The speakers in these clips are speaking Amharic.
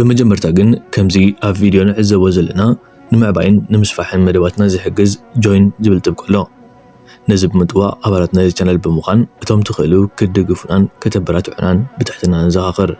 بمجمرتا ግን ከምዚ ኣብ ቪድዮ ንዕዘቦ ዘለና ንምዕባይን ንምስፋሕን መደባትና ዝሕግዝ ጆይን ዝብል ጥብቅ ኣሎ ነዚ ብምጥዋዕ ኣባላት ናይዚ ቻናል ብምዃን እቶም ትኽእሉ ክድግፉናን ከተበራትዑናን ብትሕትና ንዘኻኽር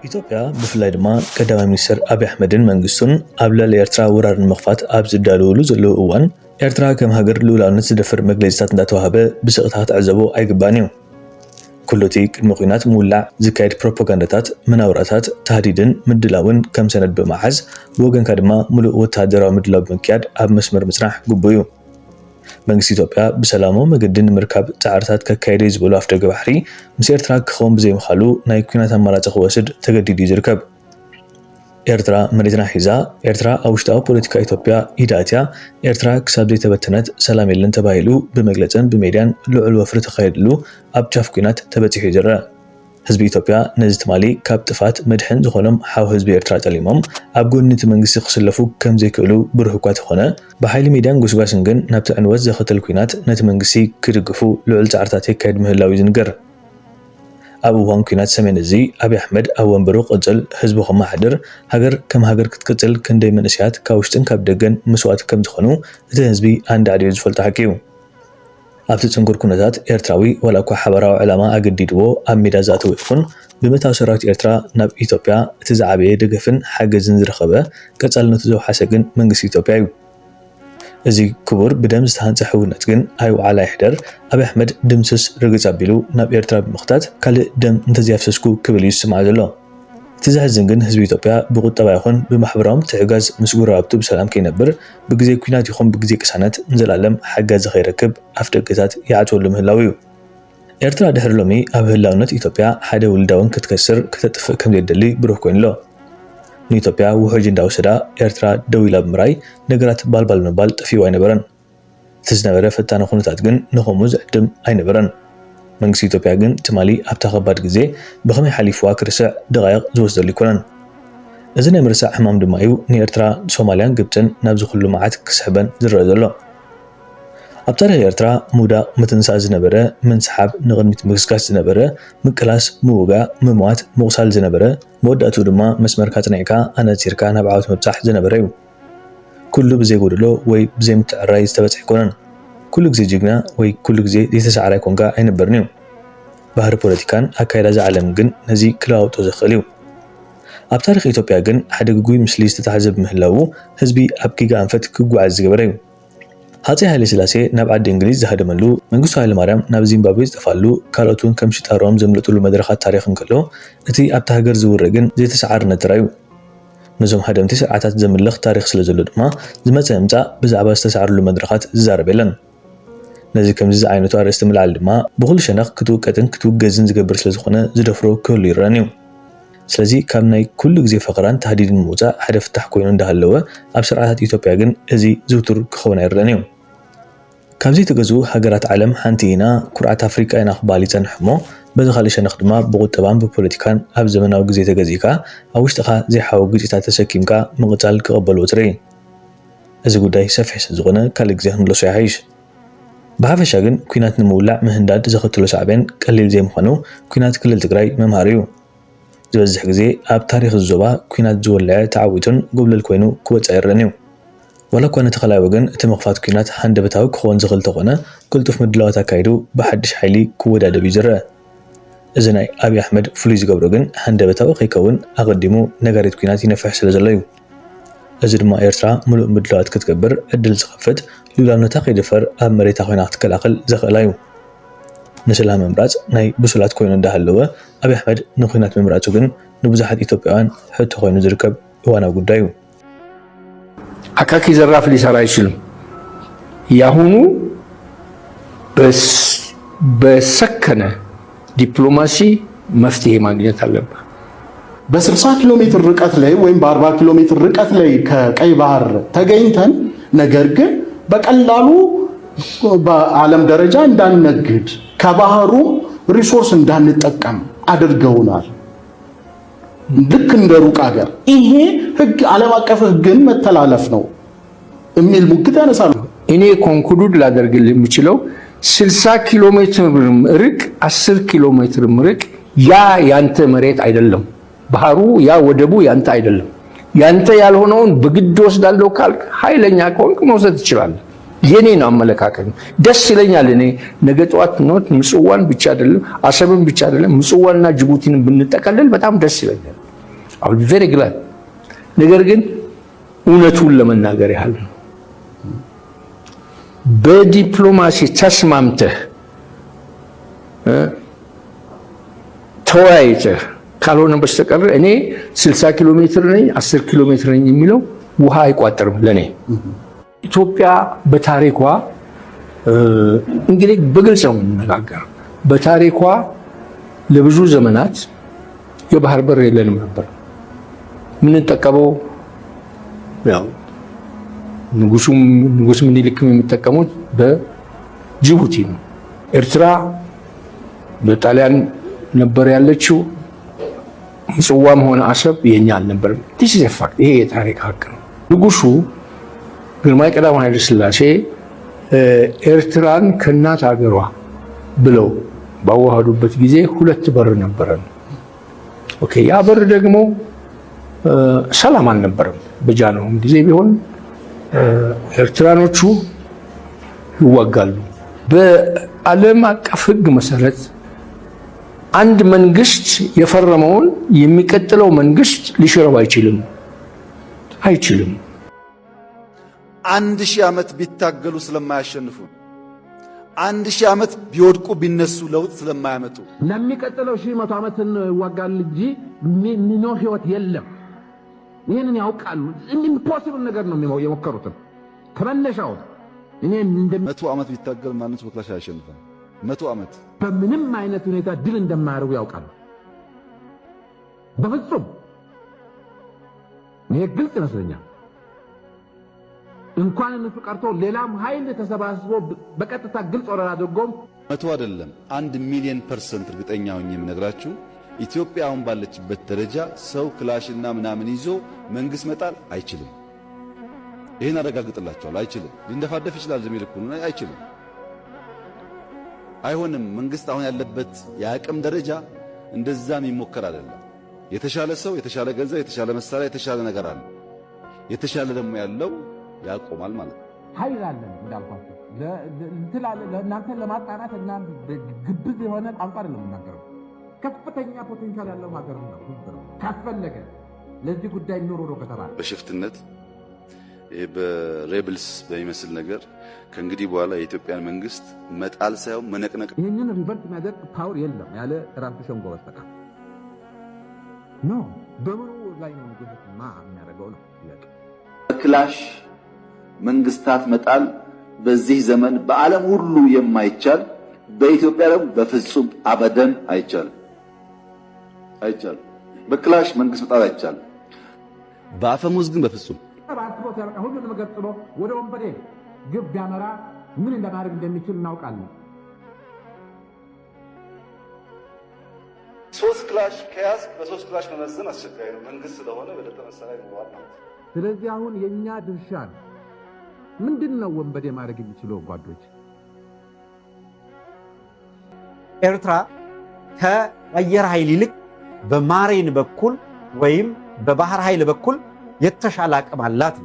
ኢትዮጵያ ብፍላይ ድማ ቀዳማይ ሚኒስትር አብይ አሕመድን መንግስቱን ኣብ ልዕሊ ኤርትራ ወራርን መኽፋት ኣብ ዝዳለወሉ ዘለዉ እዋን ኤርትራ ከም ሃገር ልኡላውነት ዝደፍር መግለፂታት እንዳተዋሃበ ብስቕታ ክትዕዘቦ ኣይግባን እዩ ኩሎቲ ቅድሚ ኩናት ምውላዕ ዝካየድ ፕሮፓጋንዳታት መናውራታት ተሃዲድን ምድላውን ከም ሰነድ ብምሓዝ ወገንካ ድማ ሙሉእ ወተሃደራዊ ምድላው ብምክያድ ኣብ መስመር ምጽናሕ ግቡእ እዩ መንግስቲ ኢትዮጵያ ብሰላማዊ መገዲ ንምርካብ ጻዕርታት ከካይደ ዝብሉ ኣፍደገ ባሕሪ ምስ ኤርትራ ክኸውን ብዘይምኻሉ ናይ ኩናት ኣማራጺ ክወስድ ተገዲዱ ይርከብ ኤርትራ መሬትና ሒዛ ኤርትራ ኣብ ውሽጣዊ ፖለቲካ ኢትዮጵያ ኢዳእትያ ኤርትራ ክሳብ ዘይተበተነት ሰላም የለን ተባሂሉ ብመግለጽን ብሜድያን ልዑል ወፍሪ ተኻይድሉ ኣብ ጫፍ ኩናት ተበፂሑ ይዝረአ ህዝቢ ኢትዮጵያ ነዚ ትማሊ ካብ ጥፋት መድሕን ዝኾኖም ሓው ህዝቢ ኤርትራ ጠሊሞም ኣብ ጎኒ እቲ መንግስቲ ክስለፉ ከም ዘይክእሉ ብሩህ እኳ ተኾነ ብሓይሊ ሚድያን ጉስጓስን ግን ናብቲ ዕንወት ዘኸተል ኩናት ነቲ መንግስቲ ክድግፉ ልዑል ጻዕርታት የካየድ ምህላው እዩ ዝንገር ኣብ እዋን ኩናት ሰሜን እዚ አብይ አሕመድ ኣብ ወንበሩ ቅጽል ህዝቡ ከመሓድር ሃገር ከም ሃገር ክትቅጽል ክንደይ መንእስያት ካብ ውሽጥን ካብ ደገን መስዋዕት ከም ዝኾኑ እቲ ህዝቢ አንድ ዓድዩ ዝፈልጦ ሓቂ እዩ ኣብቲ ጽንኩር ኩነታት ኤርትራዊ ወላ እኳ ሓበራዊ ዕላማ ኣገዲድዎ ኣብ ሜዳ ዝኣተወ ይኹን ብምእታው ሰራዊት ኤርትራ ናብ ኢትዮጵያ እቲ ዝዓበየ ደገፍን ሓገዝን ዝረኸበ ቀጻልነቱ ዘውሓሰ ግን መንግስቲ ኢትዮጵያ እዩ እዚ ክቡር ብደም ዝተሃንጸ ሕውነት ግን ኣይወዓላ ይሕደር አብይ አሕመድ ድምስስ ርግጽ ኣቢሉ ናብ ኤርትራ ብምኽታት ካልእ ደም እንተዝያፍሰስኩ ክብል እዩ ዝስማዕ ዘሎ እቲ ዘሕዝን ግን ህዝቢ ኢትዮጵያ ብቁጠባ ይኹን ብማሕበራዊ ትዕጋዝ ምስ ጉረባብቱ ብሰላም ከይነብር ብግዜ ኩናት ይኹን ብግዜ ቅሳነት እንዘላለም ሓጋዝ ከይረክብ ኣፍደገታት ይዓጽወሉ ምህላው እዩ ኤርትራ ድሕሪ ሎሚ ኣብ ህላውነት ኢትዮጵያ ሓደ ውልዳውን ክትከስር ከተጥፍእ ከም ዘይደሊ ብሩህ ኮይኑ ኣሎ ንኢትዮጵያ ውሕጅ እንዳወሰዳ ኤርትራ ደው ኢላ ብምራይ ነገራት ባልባል ምባል ጠፊኡ ኣይነበረን እቲ ዝነበረ ፈታኒ ኩነታት ግን ንኸምኡ ዝዕድም ኣይነበረን መንግስቲ ኢትዮጵያ ግን ትማሊ ኣብታ ከባድ ግዜ ብኸመይ ሓሊፍዋ ክርስዕ ደቃይቕ ዝወስደሉ ይኮነን እዚ ናይ ምርሳዕ ሕማም ድማ እዩ ንኤርትራ ሶማልያን ግብፅን ናብ ዝኹሉ መዓት ክስሕበን ዝረአ ዘሎ ኣብ ታሪኽ ኤርትራ ሙዳቕ ምትንሳእ ዝነበረ ምንስሓብ ንቕድሚት ምግስጋስ ዝነበረ ምቅላስ ምውጋእ ምምዋት ምቑሳል ዝነበረ መወዳእቱ ድማ መስመርካ ጽኒዕካ ኣነፂርካ ናብ ዓወት ምብጻሕ ዝነበረ እዩ ኩሉ ብዘይጎድሎ ወይ ብዘይምትዕራይ ዝተበጽሐ ይኮነን ኩሉ ግዜ ጅግና ወይ ኩሉ ግዜ የተሰዓራይ ኮንጋ ኣይነበርን እዩ ባህሪ ፖለቲካን ኣካይዳ ዝዓለም ግን ነዚ ክለዋውጦ ዝኽእል እዩ ኣብ ታሪኽ ኢትዮጵያ ግን ሓደ ግጉይ ምስሊ ዝተታሕዘብ ምህላው ህዝቢ ኣብ ኪጋ ኣንፈት ክጓዓዝ ዝገበረ እዩ ሃፀይ ሃይለ ስላሴ ናብ ዓዲ እንግሊዝ ዝሃደመሉ መንግስቱ ሃይለማርያም ናብ ዚምባብዌ ዝጠፋሉ ካልኦቱን ከም ሽጣሮም ዘምልጡሉ መድረኻት ታሪኽ እንከሎ እቲ ኣብታ ሃገር ዝውረ ግን ዘይተሰዓርነት ጥራይ እዩ نزوم هدمتي سرعات زملخ تاريخ سلازلو دما زمص امصا بزعبا استسعرلو مدرخات زاربلن نزي كمز عينتو ارست ملعل دما بكل شنق كتوقتن كتوغزن زغبر سلازخونه زدفرو كل يرانيو سلازي كاب ناي كل غزي فقران تهديدن موزا هدف تح كوينو اندهلوه اب سرعات ايثيوبيا ግን ازي زوتر كخون يرانيو كابزي تغزو هاجرات عالم حنتينا كرعات افريقيا اينا خبالي تنحمو بزخالي شنق دما بقطبان ببوليتيكان اب زمناو غزي تغزيكا اوشتخا زي حاو غزيتا تسكيمكا مقتال كقبلو تري ازي غداي سفيس زغونه كالغزيهم لو سيعيش بحفشا ግን ኩናት ንምውላዕ ምህንዳድ ዘኸትሎ ሳዕብን ቀሊል ዘይምዃኑ ኩናት ክልል ትግራይ መምሃሪዩ ዝበዝሕ ግዜ ኣብ ታሪኽ ዞባ ኩናት ዝወልዐ ተዓዊቱን ጎብለል ኮይኑ ክወፅእ ይረአዩ ወላ ኮነ ተኸላይ ወገን እቲ መኽፋት ኩናት ሃንደበታዊ ክኾን ዝኽእል ተኾነ ቅልጡፍ ምድላዋት ኣካይዱ ብሓድሽ ሓይሊ ክወዳደብ ይዝረአ እዚ ናይ ኣብይ ኣሕመድ ፍሉይ ዝገብሮ ግን ሃንደበታዊ ከይከውን ኣቐዲሙ ነጋሪት ኩናት ይነፍሕ ስለ ዘሎ እዩ እዚ ድማ ኤርትራ ሙሉእ ምድላዋት ክትገብር ዕድል ዝኸፍት ሉላነታ ከይደፈር ኣብ መሬታ ኮይና ክትከላኸል ዘኽእላዩ ንሰላም ምምራጽ ናይ ብሱላት ኮይኑ እንዳሃለወ ኣብይ ኣሕመድ ንኩናት ምምራጹ ግን ንብዙሓት ኢትዮጵያውያን ሕቶ ኮይኑ ዝርከብ እዋናዊ ጉዳይ እዩ አካኪ ዘራፍ ሊሰራ አይችልም ያሁኑ በሰከነ ዲፕሎማሲ መፍትሄ ማግኘት አለበት በ60 ኪሎ ሜትር ርቀት ላይ ወይም በ40 ኪሎ ሜትር ርቀት ላይ ከቀይ ባህር ተገኝተን ነገር ግን በቀላሉ በዓለም ደረጃ እንዳንነግድ ከባህሩ ሪሶርስ እንዳንጠቀም አድርገውናል ልክ እንደ ሩቅ ሀገር ይሄ ህግ ዓለም አቀፍ ህግን መተላለፍ ነው የሚል ሙግት ያነሳሉ እኔ ኮንክሉድ ላደርግልህ የምችለው 60 ኪሎ ሜትር ርቅ 10 ኪሎ ሜትር ርቅ ያ ያንተ መሬት አይደለም ባህሩ ያ ወደቡ ያንተ አይደለም ያንተ ያልሆነውን በግድ ወስዳለው ካልክ ኃይለኛ ኮንክ መውሰድ ይችላል የኔ ነው አመለካከት ደስ ይለኛል እኔ ነገ ጧት ነው ምጽዋን ብቻ አይደለም አሰብን ብቻ አይደለም ምጽዋና ጅቡቲን ብንጠቀለል በጣም ደስ ይለኛል አሁን very glad ነገር ግን እውነቱን ለመናገር ያህል በዲፕሎማሲ ተስማምተህ ተወያይተህ ካልሆነ በስተቀር እኔ 60 ኪሎ ሜትር ነኝ 10 ኪሎ ሜትር ነኝ የሚለው ውሃ አይቋጠርም ለኔ ኢትዮጵያ በታሪኳ እንግዲህ በግልጽ ነው የምንነጋገር በታሪኳ ለብዙ ዘመናት የባህር በር የለንም ነበር ምን ተጠቀመው ያው ንጉስ ምኒልክም የሚጠቀሙት በጅቡቲ ነው ኤርትራ በጣሊያን ነበር ያለችው ምጽዋም ሆነ አሰብ የኛ አልነበረም this is a fact ይሄ የታሪክ ሀቅ ነው ንጉሱ ግርማዊ ቀዳማዊ ኃይለ ሥላሴ ኤርትራን ከናት ሀገሯ ብለው ባዋሃዱበት ጊዜ ሁለት በር ነበረን ኦኬ ያ በር ደግሞ ሰላም አልነበረም በጃነው ጊዜ ቢሆን ኤርትራኖቹ ይዋጋሉ በዓለም አቀፍ ህግ መሰረት አንድ መንግስት የፈረመውን የሚቀጥለው መንግስት ሊሽረው አይችልም 1000 ዓመት ቢታገሉ ስለማያሸንፉ 1000 ዓመት ቢወድቁ ቢነሱ ለውጥ ስለማያመጡ ለሚቀጥለው 100 ዓመት እንዋጋለን እንጂ ምን ህይወት የለም ይሄንን ያውቃሉ ኢምፖሲብል ነገር ነው የሞከሩት ከመነሻው እኔ እንደ 100 ዓመት ቢታገል ማንስ በክላሽ ያሸንፋል 100 ዓመት በምንም አይነት ሁኔታ ድል እንደማያደርጉ ያውቃሉ በፍጹም ይሄ ግልጽ ይመስለኛል እንኳን እነሱ ቀርቶ ሌላም ኃይል ተሰባስቦ በቀጥታ ግልጽ ወረራ አድርጎም 100 አይደለም 1 ሚሊዮን% እርግጠኛ ሆኜ የምነግራችሁ ኢትዮጵያ አሁን ባለችበት ደረጃ ሰው ክላሽና ምናምን ይዞ መንግስት መጣል አይችልም ይሄን አረጋግጥላችኋለሁ አይችልም ሊንደፋደፍ ይችላል ዘሚልኩ ነው አይችልም አይሆንም መንግስት አሁን ያለበት የአቅም ደረጃ እንደዛም ይሞከር አይደለም የተሻለ ሰው የተሻለ ገንዘብ የተሻለ መሳሪያ የተሻለ ነገር አለ የተሻለ ደግሞ ያለው ያቆማል ማለት ነው ኃይል አለ እንዳልኳችሁ ለእንትላለ ለእናንተ ለማጣራት እና ግብዝ የሆነ ቋንቋ አይደለም የምናገረው ከፍተኛ ፖቴንሻል ያለው ሀገር ነው ካስፈለገ ለዚህ ጉዳይ ኑሮ ከተባለ በሽፍትነት በሬብልስ በሚመስል ነገር ከእንግዲህ በኋላ የኢትዮጵያን መንግስት መጣል ሳይሆን መነቅነቅ ይሄንን ሪቨርት ማድረግ ፓወር የለም ያለ ራሱ ሸንጎ በስተቀር ኖ በሙሉ ላይ ነው ንጉስማ የሚያደርገው ነው ጥያቄ። ክላሽ መንግስታት መጣል በዚህ ዘመን በዓለም ሁሉ የማይቻል በኢትዮጵያ ደግሞ በፍጹም አበደን አይቻልም። በክላሽ መንግስት መጣል አይቻልም። በአፈሙዝ ግን በፍጹም ባስቦት ያልቃ ሁሉንም ገጽሎ ወደ ወንበዴ ግብ ቢያመራ ምን እንደማድረግ እንደሚችል እናውቃለን። 3 ክላሽ ከያዝ በ3 ክላሽ መመዘን አስቸጋሪ ነው። መንግስት ስለሆነ በለጠ መሳሪያ ይኖራል ማለት ነው። ስለዚህ አሁን የኛ ድርሻ ምንድነው? ወንበዴ ማድረግ የሚችለው ጓዶች ኤርትራ ከአየር ኃይል ይልቅ በማሬን በኩል ወይም በባህር ኃይል በኩል የተሻለ አቅም አላት።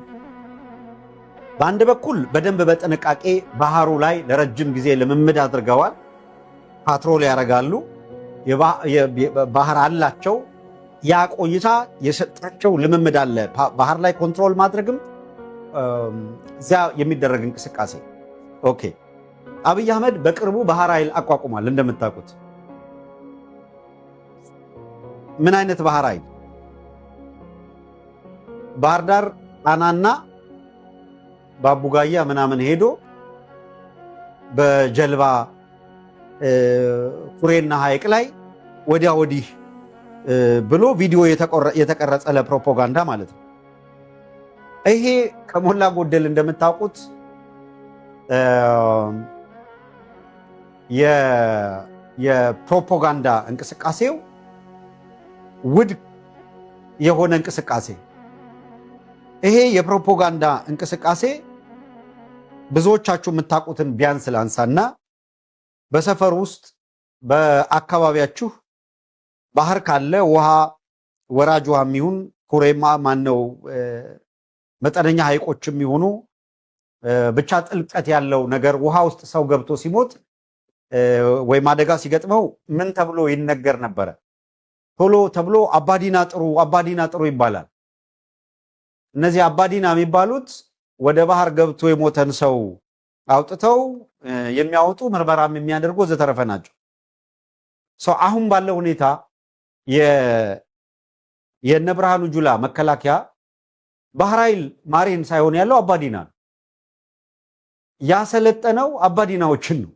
በአንድ በኩል በደንብ በጥንቃቄ ባህሩ ላይ ለረጅም ጊዜ ልምምድ አድርገዋል። ፓትሮል ያደርጋሉ። ባህር አላቸው። ያ ቆይታ የሰጣቸው ልምምድ አለ። ባህር ላይ ኮንትሮል ማድረግም እዚያ የሚደረግ እንቅስቃሴ። ኦኬ አብይ አህመድ በቅርቡ ባህር ኃይል አቋቁሟል። እንደምታውቁት ምን አይነት ባህር ኃይል? ባህር ዳር ጣናና ባቡጋያ ምናምን ሄዶ በጀልባ ኩሬና ሐይቅ ላይ ወዲያ ወዲህ ብሎ ቪዲዮ የተቀረጸ ለፕሮፓጋንዳ ማለት ነው። ይሄ ከሞላ ጎደል እንደምታውቁት የፕሮፓጋንዳ እንቅስቃሴው ውድቅ የሆነ እንቅስቃሴ። ይሄ የፕሮፓጋንዳ እንቅስቃሴ ብዙዎቻችሁ የምታውቁትን ቢያንስ ላንሳና በሰፈር ውስጥ በአካባቢያችሁ ባህር ካለ ውሃ ወራጅ ውሃ የሚሆን ኩሬማ ማነው መጠነኛ ሐይቆችም ይሆኑ ብቻ ጥልቀት ያለው ነገር ውሃ ውስጥ ሰው ገብቶ ሲሞት ወይም አደጋ ሲገጥመው ምን ተብሎ ይነገር ነበረ? ቶሎ ተብሎ አባዲና ጥሩ ይባላል። እነዚህ አባዲና የሚባሉት ወደ ባህር ገብቶ የሞተን ሰው አውጥተው የሚያወጡ ምርመራም የሚያደርጉ ዘተረፈ ናቸው። አሁን ባለው ሁኔታ የነብርሃኑ ጁላ መከላከያ ባህር ኃይል ማሬን ሳይሆን ያለው አባዲና ነው። ያሰለጠነው አባዲናዎችን ነው።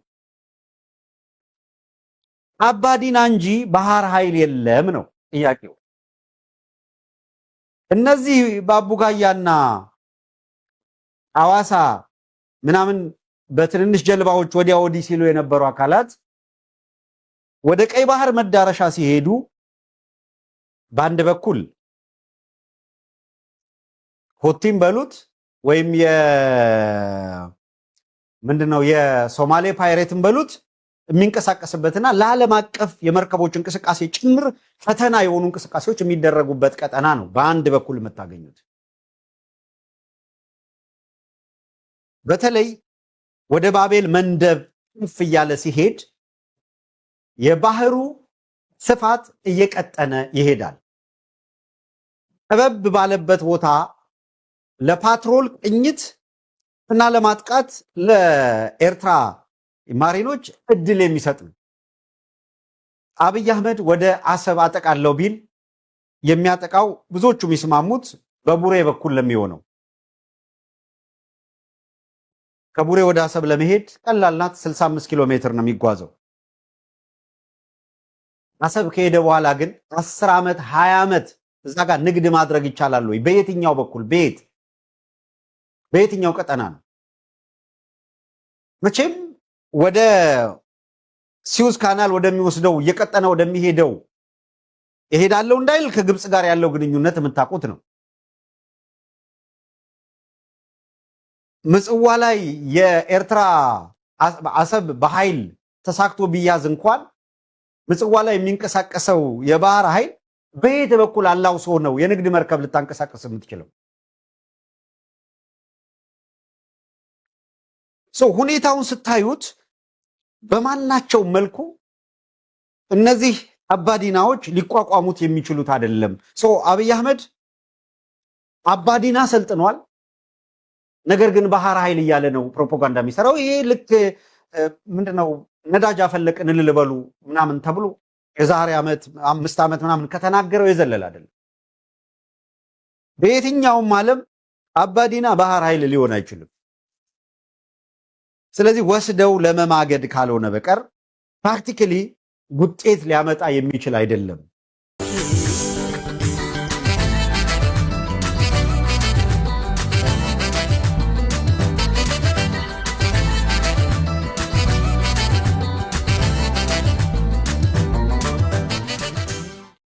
አባዲና እንጂ ባህር ኃይል የለም ነው ጥያቄው። እነዚህ ባቡጋያና አዋሳ ምናምን በትንንሽ ጀልባዎች ወዲያ ወዲህ ሲሉ የነበሩ አካላት ወደ ቀይ ባህር መዳረሻ ሲሄዱ በአንድ በኩል ሆቲም በሉት ወይም ምንድነው የሶማሌ ፓይሬትን በሉት የሚንቀሳቀስበትና ለዓለም አቀፍ የመርከቦች እንቅስቃሴ ጭምር ፈተና የሆኑ እንቅስቃሴዎች የሚደረጉበት ቀጠና ነው። በአንድ በኩል የምታገኙት በተለይ ወደ ባቤል መንደብ ከፍ እያለ ሲሄድ የባህሩ ስፋት እየቀጠነ ይሄዳል። ጠበብ ባለበት ቦታ ለፓትሮል ቅኝት እና ለማጥቃት ለኤርትራ ማሪኖች እድል የሚሰጥ ነው። አብይ አህመድ ወደ አሰብ አጠቃለው ቢል የሚያጠቃው ብዙዎቹ የሚስማሙት በቡሬ በኩል ለሚሆነው ከቡሬ ወደ አሰብ ለመሄድ ቀላል ናት። 65 ኪሎ ሜትር ነው የሚጓዘው። አሰብ ከሄደ በኋላ ግን 10 ዓመት 20 ዓመት እዛ ጋር ንግድ ማድረግ ይቻላል ወይ? በየትኛው በኩል በየትኛው ቀጠና ነው? መቼም ወደ ሲዩዝ ካናል ወደሚወስደው እየቀጠነ ወደሚሄደው እሄዳለሁ እንዳይል ከግብጽ ጋር ያለው ግንኙነት የምታውቁት ነው። ምጽዋ ላይ የኤርትራ አሰብ በኃይል ተሳክቶ ቢያዝ እንኳን ምጽዋ ላይ የሚንቀሳቀሰው የባህር ኃይል በየት በኩል አላውሶ ነው የንግድ መርከብ ልታንቀሳቀስ የምትችለው? ሁኔታውን ስታዩት በማናቸው መልኩ እነዚህ አባዲናዎች ሊቋቋሙት የሚችሉት አይደለም። አብይ አህመድ አባዲና ሰልጥኗል። ነገር ግን ባህር ኃይል እያለ ነው ፕሮፓጋንዳ የሚሰራው። ይሄ ልክ ምንድነው ነዳጅ አፈለቅን ልልበሉ ምናምን ተብሎ የዛሬ ዓመት 5 ዓመት ምናምን ከተናገረው የዘለለ አይደለም። በየትኛውም ዓለም አባዲና ባህር ኃይል ሊሆን አይችልም። ስለዚህ ወስደው ለመማገድ ካልሆነ በቀር ፕራክቲካሊ ውጤት ሊያመጣ የሚችል አይደለም።